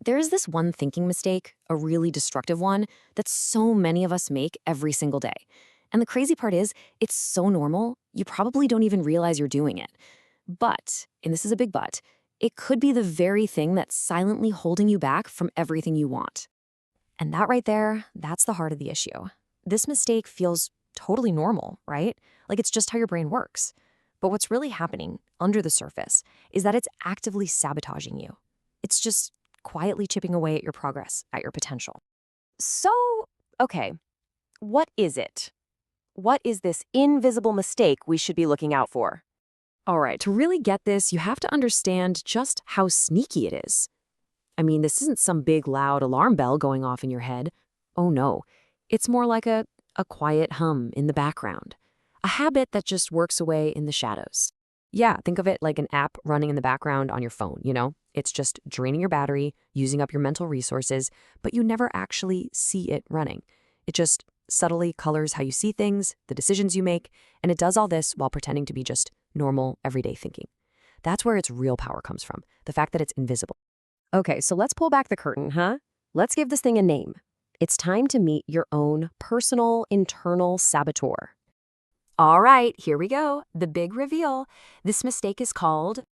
There's this one thinking mistake, a really destructive one, that so many of us make every single day. And the crazy part is, it's so normal, you probably don't even realize you're doing it. But, and this is a big but, it could be the very thing that's silently holding you back from everything you want. And that right there, that's the heart of the issue. This mistake feels totally normal, right? Like it's just how your brain works. But what's really happening under the surface is that it's actively sabotaging you. It's just quietly chipping away at your progress, at your potential. So, okay, what is it? What is this invisible mistake we should be looking out for? All right, to really get this, you have to understand just how sneaky it is. I mean, this isn't some big, loud alarm bell going off in your head. Oh no, it's more like a quiet hum in the background. A habit that just works away in the shadows. Yeah, think of it like an app running in the background on your phone, It's just draining your battery, using up your mental resources, but you never actually see it running. It just subtly colors how you see things, the decisions you make, and it does all this while pretending to be just normal, everyday thinking. That's where its real power comes from, the fact that it's invisible. Okay, so let's pull back the curtain, huh? Let's give this thing a name. It's time to meet your own personal internal saboteur. All right, here we go. The big reveal. This mistake is called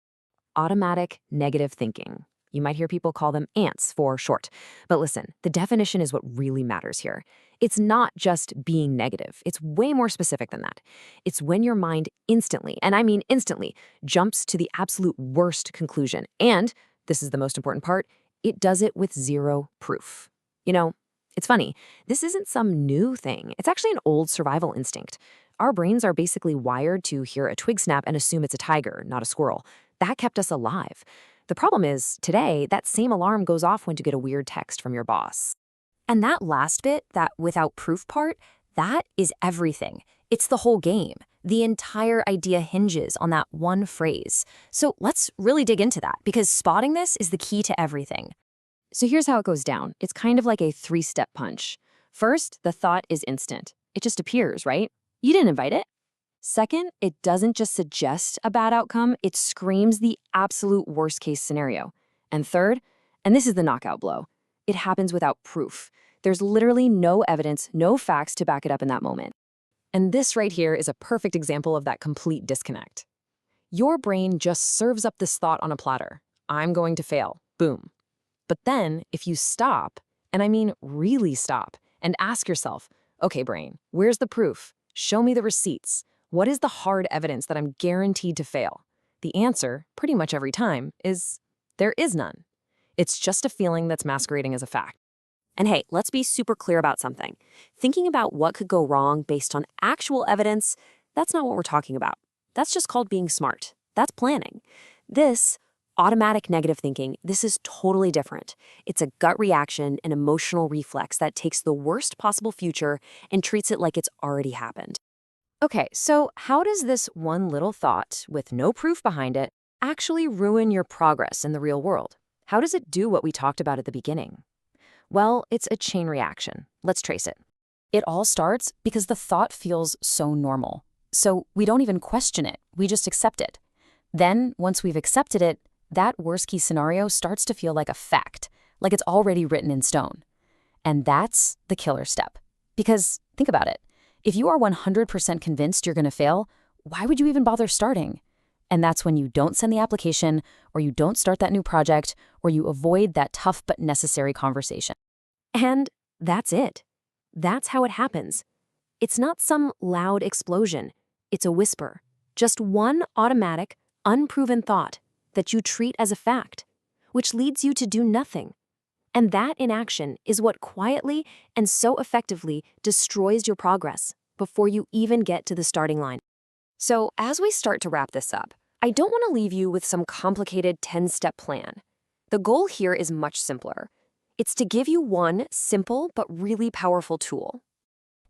automatic negative thinking. You might hear people call them ants for short. But listen, the definition is what really matters here. It's not just being negative. It's way more specific than that. It's when your mind instantly, and I mean instantly, jumps to the absolute worst conclusion. And, this is the most important part, it does it with zero proof. It's funny. This isn't some new thing. It's actually an old survival instinct. Our brains are basically wired to hear a twig snap and assume it's a tiger, not a squirrel. That kept us alive. The problem is, today, that same alarm goes off when you get a weird text from your boss. And that last bit, that without proof part, that is everything. It's the whole game. The entire idea hinges on that one phrase. So let's really dig into that, because spotting this is the key to everything. So here's how it goes down. It's kind of like a three-step punch. First, the thought is instant. It just appears, right? You didn't invite it. Second, it doesn't just suggest a bad outcome, it screams the absolute worst-case scenario. And third, and this is the knockout blow, it happens without proof. There's literally no evidence, no facts to back it up in that moment. And this right here is a perfect example of that complete disconnect. Your brain just serves up this thought on a platter. I'm going to fail. Boom. But then, if you stop, and I mean really stop, and ask yourself, okay, brain, where's the proof? Show me the receipts. What is the hard evidence that I'm guaranteed to fail? The answer, pretty much every time, is there is none. It's just a feeling that's masquerading as a fact. And hey, let's be super clear about something. Thinking about what could go wrong based on actual evidence, that's not what we're talking about. That's just called being smart. That's planning. This automatic negative thinking, this is totally different. It's a gut reaction, an emotional reflex that takes the worst possible future and treats it like it's already happened. Okay, so how does this one little thought, with no proof behind it, actually ruin your progress in the real world? How does it do what we talked about at the beginning? Well, it's a chain reaction. Let's trace it. It all starts because the thought feels so normal. So we don't even question it, we just accept it. Then, once we've accepted it, that worst-case scenario starts to feel like a fact, like it's already written in stone. And that's the killer step. Because, think about it. If you are 100% convinced you're going to fail, why would you even bother starting? And that's when you don't send the application, or you don't start that new project, or you avoid that tough but necessary conversation. And that's it. That's how it happens. It's not some loud explosion. It's a whisper. Just one automatic, unproven thought that you treat as a fact, which leads you to do nothing. And that inaction is what quietly and so effectively destroys your progress before you even get to the starting line. So as we start to wrap this up, I don't want to leave you with some complicated 10-step plan. The goal here is much simpler. It's to give you one simple but really powerful tool.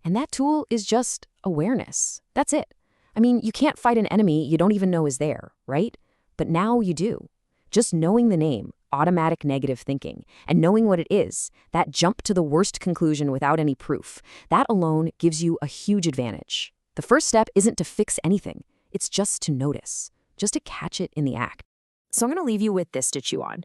And that tool is just awareness. That's it. I mean, you can't fight an enemy you don't even know is there, right? But now you do. Just knowing the name, automatic negative thinking, and knowing what it is, that jump to the worst conclusion without any proof, that alone gives you a huge advantage. The first step isn't to fix anything. It's just to notice, just to catch it in the act. So I'm going to leave you with this to chew on.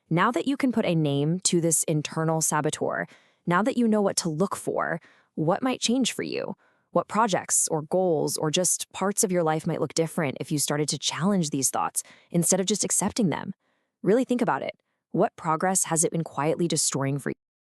Now that you can put a name to this internal saboteur, now that you know what to look for, what might change for you? What projects or goals or just parts of your life might look different if you started to challenge these thoughts instead of just accepting them? Really think about it. What progress has it been quietly destroying for you?